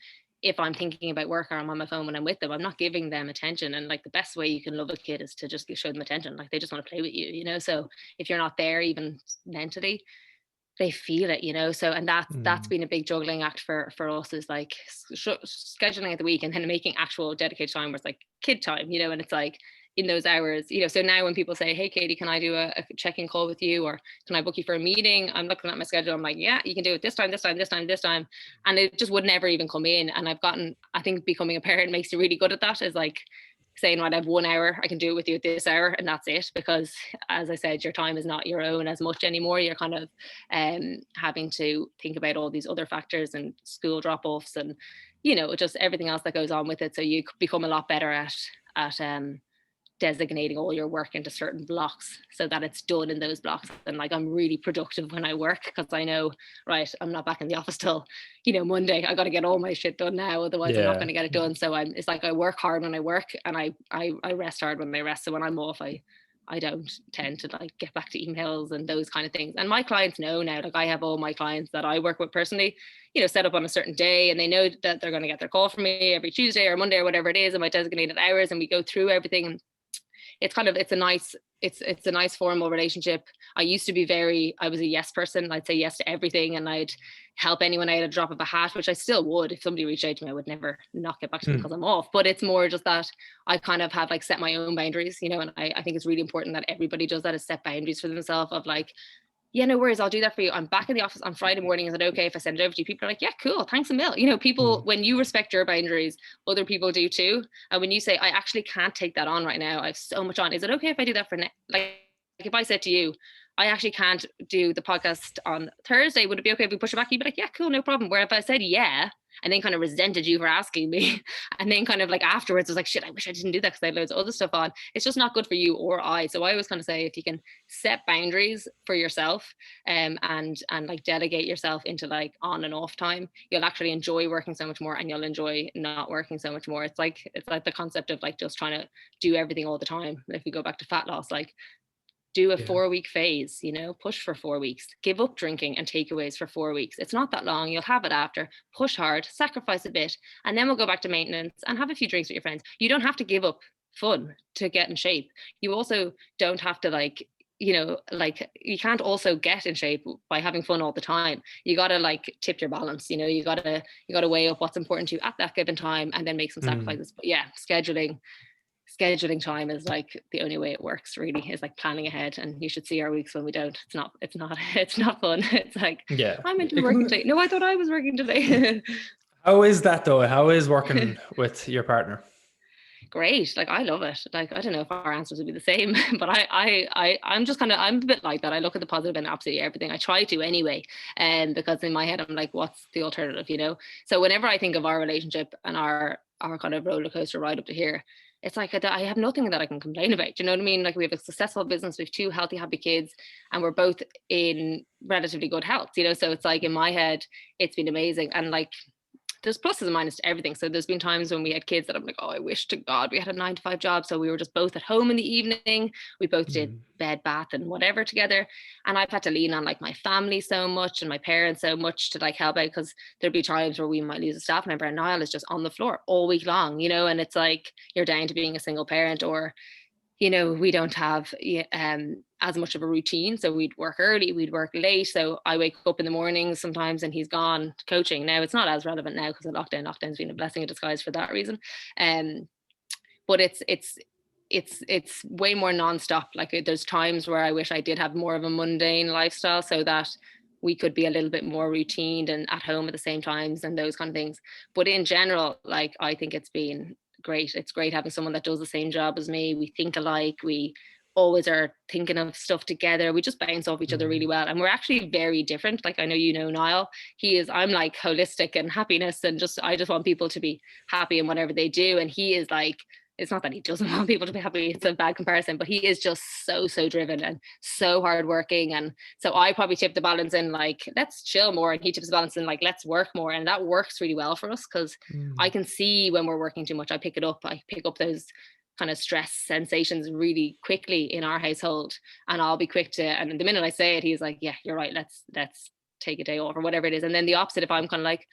if I'm thinking about work or I'm on my phone when I'm with them, I'm not giving them attention. And like the best way you can love a kid is to just show them attention. Like, they just want to play with you, So if you're not there even mentally, they feel it. So, and that's been a big juggling act for us, is like scheduling at the week and then making actual dedicated time where it's like kid time, and it's like in those hours, so now when people say, hey, Katie, can I do a check-in call with you, or can I book you for a meeting? I'm looking at my schedule. I'm like, yeah, you can do it this time, this time, this time, this time. And it just would never even come in. And I think becoming a parent makes you really good at that, is like saying, right, I have 1 hour, I can do it with you at this hour, and that's it. Because as I said, your time is not your own as much anymore. You're kind of having to think about all these other factors and school drop-offs and, just everything else that goes on with it. So you become a lot better at designating all your work into certain blocks so that it's done in those blocks. And like, I'm really productive when I work, because I know, right, I'm not back in the office till, Monday. I got to get all my shit done now, otherwise I'm not going to get it done. So it's like I work hard when I work, and I rest hard when I rest. So when I'm off, I don't tend to like get back to emails and those kind of things. And my clients know now, like I have all my clients that I work with personally, set up on a certain day, and they know that they're going to get their call from me every Tuesday or Monday or whatever it is in my designated hours. And we go through everything. And it's a nice formal relationship. I used to be I was a yes person. I'd say yes to everything, and I'd help anyone out at a drop of a hat, which I still would. If somebody reached out to me, I would never not get back to them because I'm off. But it's more just that I kind of have like set my own boundaries, and I think it's really important that everybody does that, is set boundaries for themselves of like, yeah, no worries, I'll do that for you. I'm back in the office on Friday morning. Is it okay if I send it over to you? People are like, yeah, cool, thanks a mil. People, when you respect your boundaries, other people do too. And when you say, I actually can't take that on right now, I have so much on. Is it okay if I do that for like if I said to you, I actually can't do the podcast on Thursday. Would it be okay if we push it back? You'd be like, yeah, cool, no problem. Where if I said yeah, and then kind of resented you for asking me, and then kind of like afterwards was like, shit, I wish I didn't do that because I had loads of other stuff on. It's just not good for you or I. So I always kind of say, if you can set boundaries for yourself, and like delegate yourself into like on and off time, you'll actually enjoy working so much more, and you'll enjoy not working so much more. It's like the concept of like just trying to do everything all the time. If we go back to fat loss, like do a Yeah. 4-week phase, push for 4 weeks, give up drinking and takeaways for 4 weeks. It's not that long. You'll have it after. Push hard, sacrifice a bit, and then we'll go back to maintenance and have a few drinks with your friends. You don't have to give up fun to get in shape. You also don't have to like you can't also get in shape by having fun all the time. You got to like tip your balance. You got to weigh up what's important to you at that given time and then make some sacrifices. But yeah, scheduling time is like the only way it works, really, is like planning ahead. And you should see our weeks when we don't. It's not fun. It's like, Yeah. I'm meant to be working today. No, I thought I was working today. How is that though? How is working with your partner? Great. Like, I love it. Like, I don't know if our answers would be the same, but I'm just I'm a bit like that. I look at the positive in absolutely everything. I try to anyway. And because in my head, I'm like, what's the alternative? So whenever I think of our relationship and our kind of roller coaster ride up to here, it's like I have nothing that I can complain about. You know what I mean? Like, we have a successful business, we have 2 healthy, happy kids, and we're both in relatively good health. So it's like in my head, it's been amazing. And like, there's pluses and minuses to everything. So there's been times when we had kids that I'm like, oh, I wish to God we had a 9-to-5 job. So we were just both at home in the evening. We both did bed, bath, and whatever together. And I've had to lean on like my family so much and my parents so much to like help out, because there'd be times where we might lose a staff member and Niall is just on the floor all week long, and it's like you're down to being a single parent, or we don't have as much of a routine. So we'd work early, we'd work late. So I wake up in the mornings sometimes and he's gone coaching. Now it's not as relevant now because of lockdown. Lockdown's been a blessing in disguise for that reason. But it's way more nonstop. Like, there's times where I wish I did have more of a mundane lifestyle so that we could be a little bit more routine and at home at the same times and those kind of things. But in general, like, I think it's been great. It's great having someone that does the same job as me. We think alike. We always are thinking of stuff together. We just bounce off each other really well. And we're actually very different. Like, I know Niall. I'm like holistic and happiness, and I just want people to be happy in whatever they do. And he is like, it's not that he doesn't want people to be happy, it's a bad comparison, but he is just so driven and so hardworking. And so I probably tip the balance in like, let's chill more, and he tips the balance in like, let's work more. And that works really well for us, because I can see when we're working too much. I pick up those kind of stress sensations really quickly in our household, and I'll be quick to, and the minute I say it, he's like, yeah, you're right, let's take a day off or whatever it is. And then the opposite, if I'm kind of like,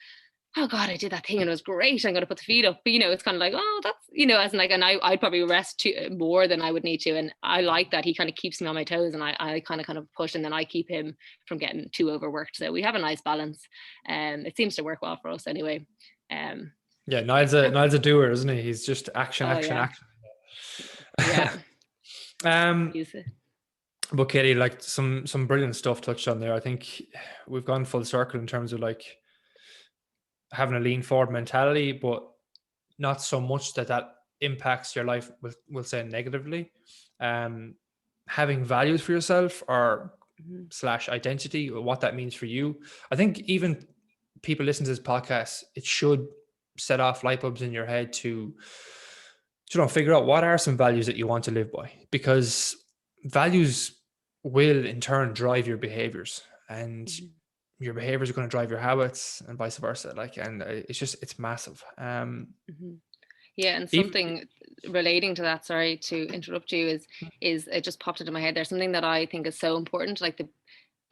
oh God, I did that thing and it was great, I'm going to put the feet up. But, it's kind of like, oh, that's, as in like, and I'd probably rest more than I would need to. And I like that he kind of keeps me on my toes, and I kind of push, and then I keep him from getting too overworked. So we have a nice balance. It seems to work well for us anyway. Yeah, Niall's a doer, isn't he? He's just action. Yeah. But Katy, like some brilliant stuff touched on there. I think we've gone full circle in terms of like having a lean forward mentality, but not so much that impacts your life, we'll say negatively. Having values for yourself, or / identity, or what that means for you. I think even people listen to this podcast, it should set off light bulbs in your head to figure out what are some values that you want to live by, because values will in turn drive your behaviors, and your behaviors are going to drive your habits, and vice versa. And it's massive. Yeah, and something relating to that, sorry to interrupt you, is it just popped into my head there, something that I think is so important, like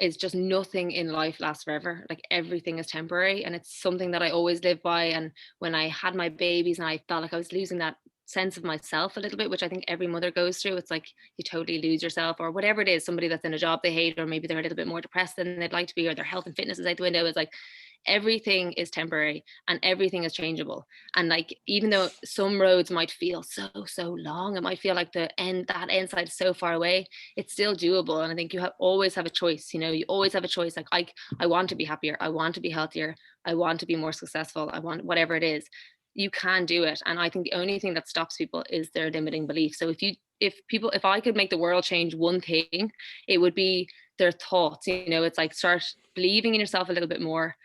is just nothing in life lasts forever. Like, everything is temporary, and it's something that I always live by. And when I had my babies and I felt like I was losing that sense of myself a little bit, which I think every mother goes through, it's like you totally lose yourself, or whatever it is, somebody that's in a job they hate, or maybe they're a little bit more depressed than they'd like to be, or their health and fitness is out the window. It's like, everything is temporary and everything is changeable. And like, even though some roads might feel so long, it might feel like that end side is so far away, it's still doable. And I think you always have a choice. You always have a choice. Like, I want to be happier, I want to be healthier, I want to be more successful, I want whatever it is. You can do it. And I think the only thing that stops people is their limiting belief. So if I could make the world change one thing, it would be their thoughts. You know, it's like start believing in yourself a little bit more,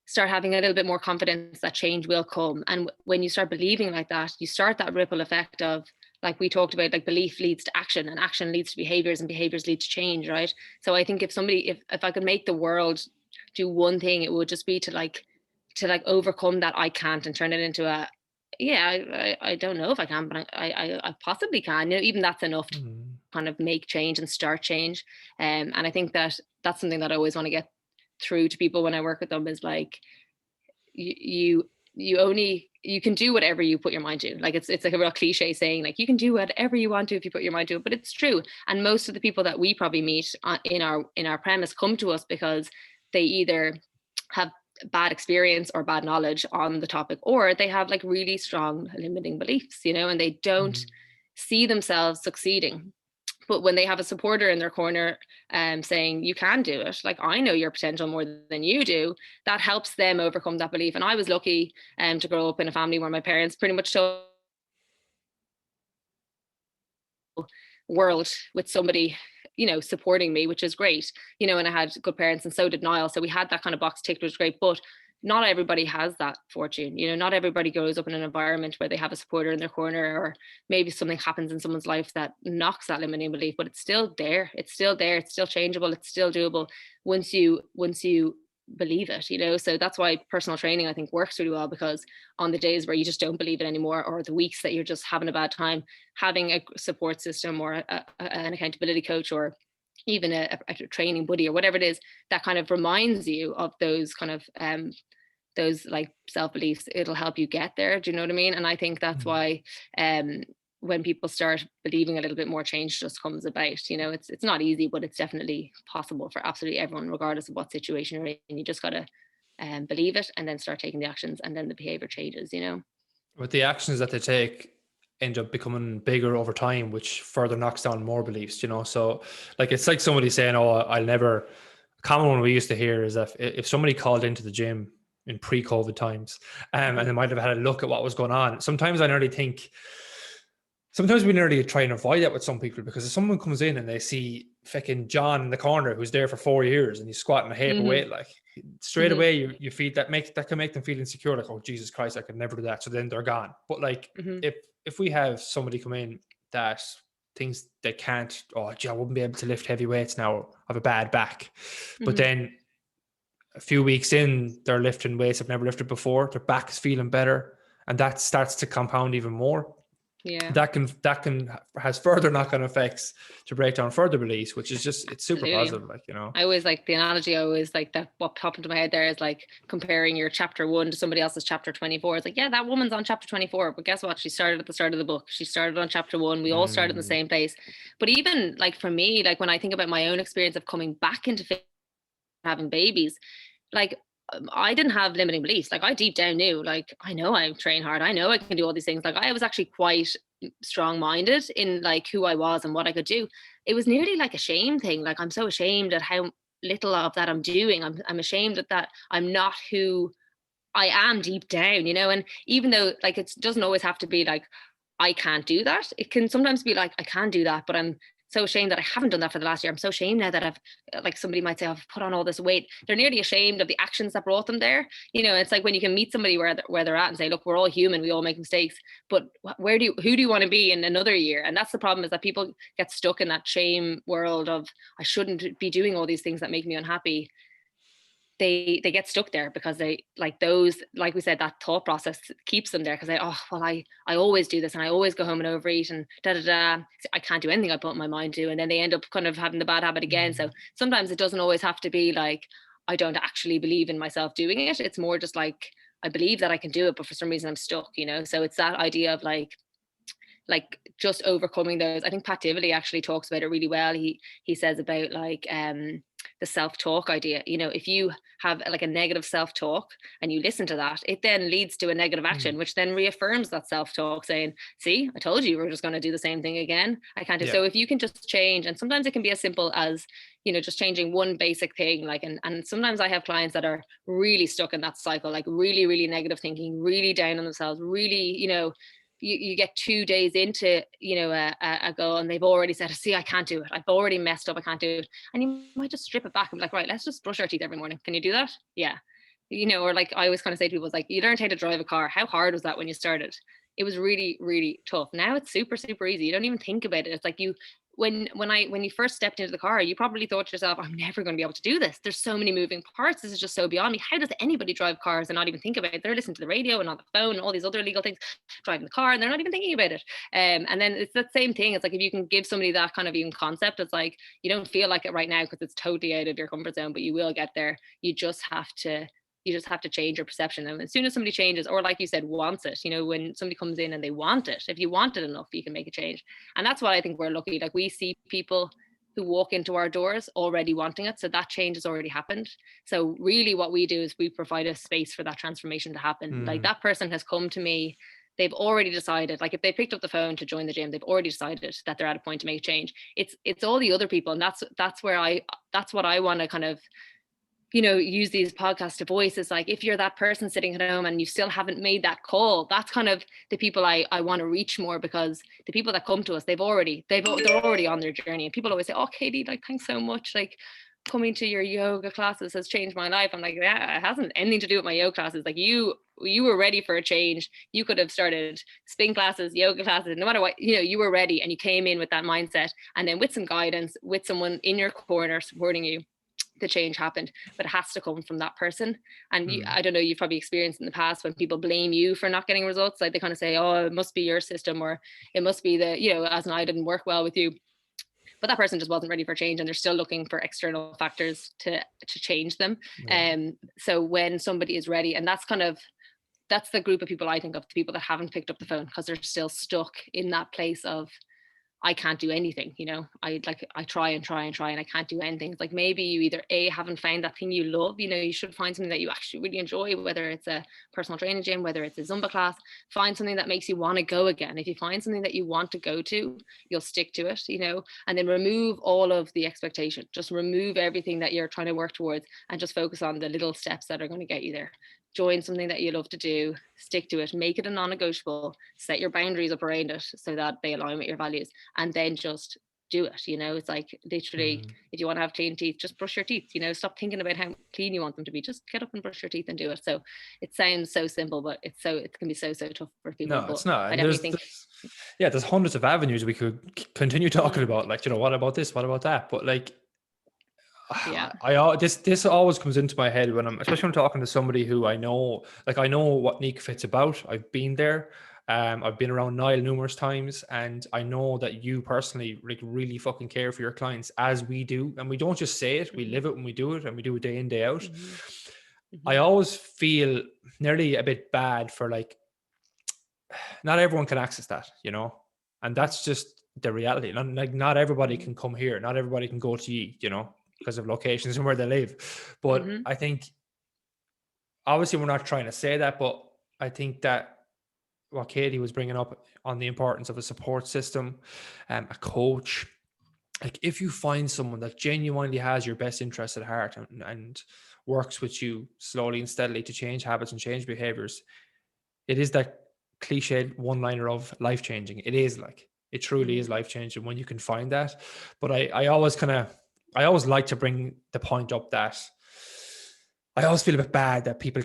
start having a little bit more confidence that change will come. And when you start believing like that, you start that ripple effect of, like we talked about, like belief leads to action, and action leads to behaviors, and behaviors lead to change, right? So I think if I could make the world do one thing, it would just be to like overcome that I can't, and turn it into a, yeah, I don't know if I can, but I possibly can. You know, even that's enough to kind of make change and start change. And I think that that's something that I always want to get through to people when I work with them, is like, you can do whatever you put your mind to. Like, it's like a real cliche saying, like, you can do whatever you want to if you put your mind to it, but it's true. And most of the people that we probably meet in our premise come to us because they either have bad experience or bad knowledge on the topic, or they have like really strong limiting beliefs, you know, and they don't see themselves succeeding. But when they have a supporter in their corner saying, you can do it, like, I know your potential more than you do, that helps them overcome that belief. And I was lucky to grow up in a family where my parents pretty much told world with somebody, you know, supporting me, which is great, you know, and I had good parents, and so did Niall. So we had that kind of box ticked, which was great. But not everybody has that fortune, you know, not everybody grows up in an environment where they have a supporter in their corner, or maybe something happens in someone's life that knocks that limiting belief, but it's still there. It's still there. It's still changeable. It's still doable once you believe it, you know. So that's why personal training, I think, works really well, because on the days where you just don't believe it anymore, or the weeks that you're just having a bad time, having a support system, or an accountability coach, or even a training buddy, or whatever it is, that kind of reminds you of those kind of those like self-beliefs, it'll help you get there. Do you know what I mean? And I think that's why when people start believing a little bit more, change just comes about. You know, it's not easy, but it's definitely possible for absolutely everyone, regardless of what situation you're in. You just got to believe it, and then start taking the actions, and then the behavior changes, you know. But the actions that they take end up becoming bigger over time, which further knocks down more beliefs, you know. So like, it's like somebody saying, oh, I'll never, a common one we used to hear is that if somebody called into the gym in pre-COVID times, and they might have had a look at what was going on, sometimes we nearly try and avoid that with some people, because if someone comes in and they see fucking John in the corner who's there for 4 years and he's squatting a heap of weight, like, straight away you feel that can make them feel insecure, like, oh Jesus Christ, I could never do that. So then they're gone. But like, if we have somebody come in that thinks they can't, oh gee, I wouldn't be able to lift heavy weights now, I have a bad back, but then a few weeks in, they're lifting weights I've never lifted before, their back is feeling better, and that starts to compound even more. Yeah, that can has further knock-on effects to break down further beliefs, which is just, it's super positive, like, you know. I always like the analogy, I always like that, what popped into my head there is like comparing your chapter 1 to somebody else's chapter 24. It's like, yeah, that woman's on chapter 24, but guess what, she started at the start of the book, she started on chapter 1, we all started in the same place. But even like for me, like when I think about my own experience of coming back into having babies, like I didn't have limiting beliefs. Like, I deep down knew, like, I know I train hard, I know I can do all these things. Like, I was actually quite strong-minded in like who I was and what I could do. It was nearly like a shame thing. Like, I'm so ashamed at how little of that I'm doing. I'm ashamed at that I'm not who I am deep down, you know. And even though like it doesn't always have to be like I can't do that, it can sometimes be like I can do that, but I'm so ashamed that I haven't done that for the last year. I'm so ashamed now that I've, like somebody might say, I've put on all this weight. They're nearly ashamed of the actions that brought them there. You know, it's like when you can meet somebody where they're at and say, look, we're all human, we all make mistakes, but who do you want to be in another year? And that's the problem, is that people get stuck in that shame world of, I shouldn't be doing all these things that make me unhappy. They get stuck there because they like those, like we said, that thought process keeps them there, because I always do this and I always go home and overeat and I can't do anything I put my mind to, and then they end up kind of having the bad habit again. So sometimes it doesn't always have to be like I don't actually believe in myself doing it. It's more just like I believe that I can do it, but for some reason I'm stuck, you know. So it's that idea of like just overcoming those. I think Pat Divilly actually talks about it really well. He says about like the self-talk idea. You know, if you have like a negative self-talk and you listen to that, it then leads to a negative action, which then reaffirms that self-talk, saying, see, I told you we're just going to do the same thing again. I can't do. So if you can just change, and sometimes it can be as simple as, you know, just changing one basic thing, like, and sometimes I have clients that are really stuck in that cycle, like really, really negative thinking, really down on themselves, really, you know, you get 2 days into, you know, a goal, and they've already said, see, I can't do it. I've already messed up. I can't do it. And you might just strip it back and be like, right, let's just brush our teeth every morning. Can you do that? Yeah. You know, or like I always kind of say to people, it's like, you learned how to drive a car. How hard was that when you started? It was really, really tough. Now it's super, super easy. You don't even think about it. It's like when you first stepped into the car, you probably thought to yourself, I'm never going to be able to do this. There's so many moving parts. This is just so beyond me. How does anybody drive cars and not even think about it? They're listening to the radio and on the phone and all these other illegal things, driving the car, and they're not even thinking about it. And then it's that same thing. It's like, if you can give somebody that kind of even concept, it's like, you don't feel like it right now because it's totally out of your comfort zone, but you will get there. You just have to change your perception. And as soon as somebody changes, or like you said, wants it, you know, when somebody comes in and they want it, if you want it enough, you can make a change. And that's why I think we're lucky. Like, we see people who walk into our doors already wanting it. So that change has already happened. So really what we do is we provide a space for that transformation to happen. Like, that person has come to me, they've already decided, like if they picked up the phone to join the gym, they've already decided that they're at a point to make a change. It's all the other people. And that's what I want to kind of, you know, use these podcasts to voice. Is like, if you're that person sitting at home and you still haven't made that call, that's kind of the people I want to reach more, because the people that come to us, they're already on their journey. And people always say, oh, Katy, like, thanks so much. Like, coming to your yoga classes has changed my life. I'm like, yeah, it hasn't anything to do with my yoga classes. Like, you were ready for a change. You could have started spin classes, yoga classes, no matter what, you know, you were ready, and you came in with that mindset, and then with some guidance, with someone in your corner supporting you, the change happened. But it has to come from that person. And I don't know, you've probably experienced in the past when people blame you for not getting results, like they kind of say, oh, it must be your system, or it must be the, you know, as an I didn't work well with you. But that person just wasn't ready for change, and they're still looking for external factors to change them. So when somebody is ready, and that's the group of people I think of, the people that haven't picked up the phone because they're still stuck in that place of, I can't do anything, you know, I try and I can't do anything. It's like, maybe you either haven't found that thing you love, you know, you should find something that you actually really enjoy, whether it's a personal training gym, whether it's a Zumba class. Find something that makes you want to go again. If you find something that you want to go to, you'll stick to it, you know, and then remove all of the expectation. Just remove everything that you're trying to work towards, and just focus on the little steps that are going to get you there. Join something that you love to do, stick to it, make it a non-negotiable, set your boundaries up around it so that they align with your values, and then just do it. You know, it's like, literally, if you want to have clean teeth, just brush your teeth, you know, stop thinking about how clean you want them to be, just get up and brush your teeth and do it. So it sounds so simple, but it can be so tough for people. No, it's not. I definitely think, there's hundreds of avenues we could continue talking about, like, you know, what about this, what about that, but like, this always comes into my head when especially when I'm talking to somebody who I know, like, I know what Nikafit's about. I've been there. I've been around Niall numerous times, and I know that you personally, like, really fucking care for your clients, as we do. And we don't just say it, we live it when we do it, and we do it day in, day out. I always feel nearly a bit bad for, like, not everyone can access that, you know, and that's just the reality. Not everybody can come here. Not everybody can go to you, you know, because of locations and where they live. But I think, obviously, we're not trying to say that, but I think that what Katy was bringing up on the importance of a support system, a coach, like, if you find someone that genuinely has your best interest at heart and works with you slowly and steadily to change habits and change behaviors, it is that cliched one-liner of life-changing. It is, like, it truly is life-changing when you can find that. But I always like to bring the point up that I always feel a bit bad that people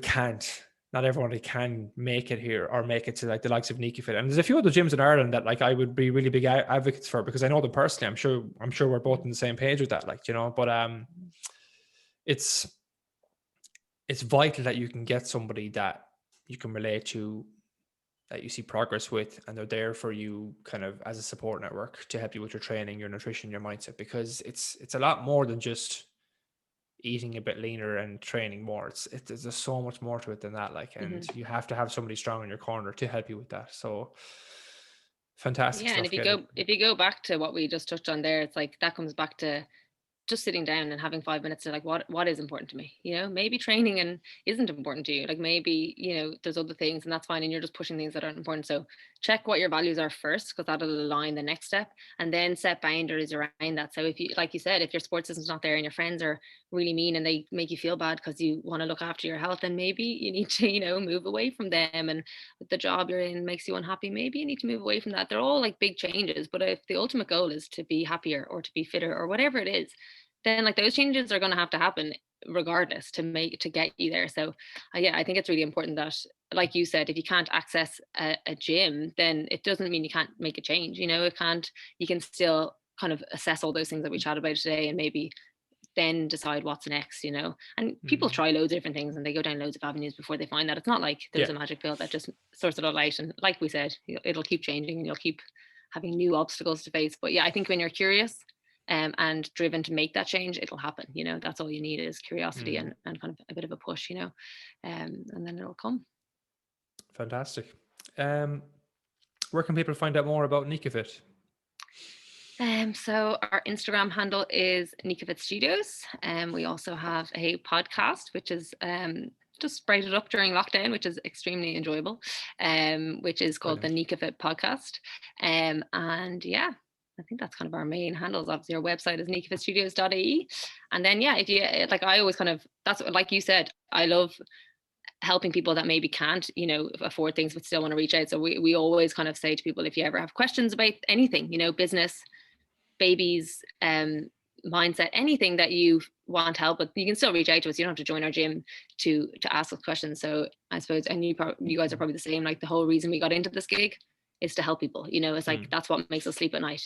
not everybody can make it here, or make it to, like, the likes of Nikafit. And there's a few other gyms in Ireland that, like, I would be really big advocates for, because I know them personally. I'm sure we're both on the same page with that, like, you know, but it's vital that you can get somebody that you can relate to, that you see progress with, and they're there for you kind of as a support network to help you with your training, your nutrition, your mindset, because it's a lot more than just eating a bit leaner and training more. There's so much more to it than that, like, and you have to have somebody strong in your corner to help you with that. So fantastic stuff. And if you go back to what we just touched on there, it's like, that comes back to just sitting down and having 5 minutes to, like, what is important to me, you know, maybe training and isn't important to you, like, maybe, you know, there's other things, and that's fine, and you're just pushing things that aren't important. So check what your values are first, because that'll align the next step, and then set boundaries around that. So if you, like you said, if your sports is not there and your friends are really mean and they make you feel bad because you want to look after your health, then maybe you need to, move away from them. And if the job you're in makes you unhappy, maybe you need to move away from that. They're all like big changes, but if the ultimate goal is to be happier or to be fitter or whatever it is, then like those changes are going to happen regardless to get you there. So yeah, I think it's really important that, like you said, if you can't access a gym, then it doesn't mean you can't make a change. You can still kind of assess all those things that we chatted about today, and maybe then decide what's next. And people try loads of different things and they go down loads of avenues before they find that. It's not like there's a magic pill that just sorts it all out, and like we said, it'll keep changing and you'll keep having new obstacles to face. But yeah, I think when you're curious and driven to make that change, it'll happen. That's all you need, is curiosity and kind of a bit of a push, and then it'll come. Fantastic. Where can people find out more about Nikafit? So our Instagram handle is Nikafit Studios. We also have a podcast, which is just sprouted up during lockdown, which is extremely enjoyable, which is called the Nikafit Podcast. And yeah, I think that's kind of our main handles. Obviously, our website is nikafitstudios.ie. And then, yeah, if you like, I always kind of, that's what, like you said, I love helping people that maybe can't, afford things, but still want to reach out. So we always kind of say to people, if you ever have questions about anything, business, babies, mindset, anything that you want help with, you can still reach out to us. You don't have to join our gym to ask us questions. So I suppose, and you guys are probably the same, like the whole reason we got into this gig is to help people. It's like that's what makes us sleep at night,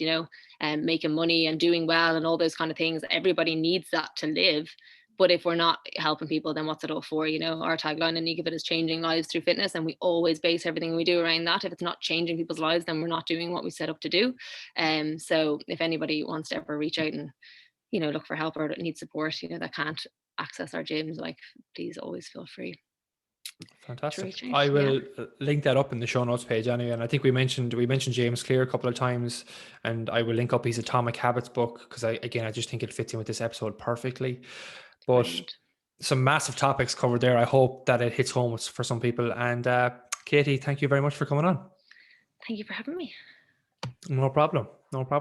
and making money and doing well and all those kind of things. Everybody needs that to live. But if we're not helping people, then what's it all for? Our tagline in Nikafit is changing lives through fitness, and we always base everything we do around that. If it's not changing people's lives, then we're not doing what we set up to do. So if anybody wants to ever reach out and look for help or need support, that can't access our gyms, like, please always feel free. Fantastic. I will link that up in the show notes page anyway. And I think we mentioned James Clear a couple of times, and I will link up his Atomic Habits book, because I just think it fits in with this episode perfectly. But some massive topics covered there. I hope that it hits home for some people. And Katy, thank you very much for coming on. Thank you for having me. No problem.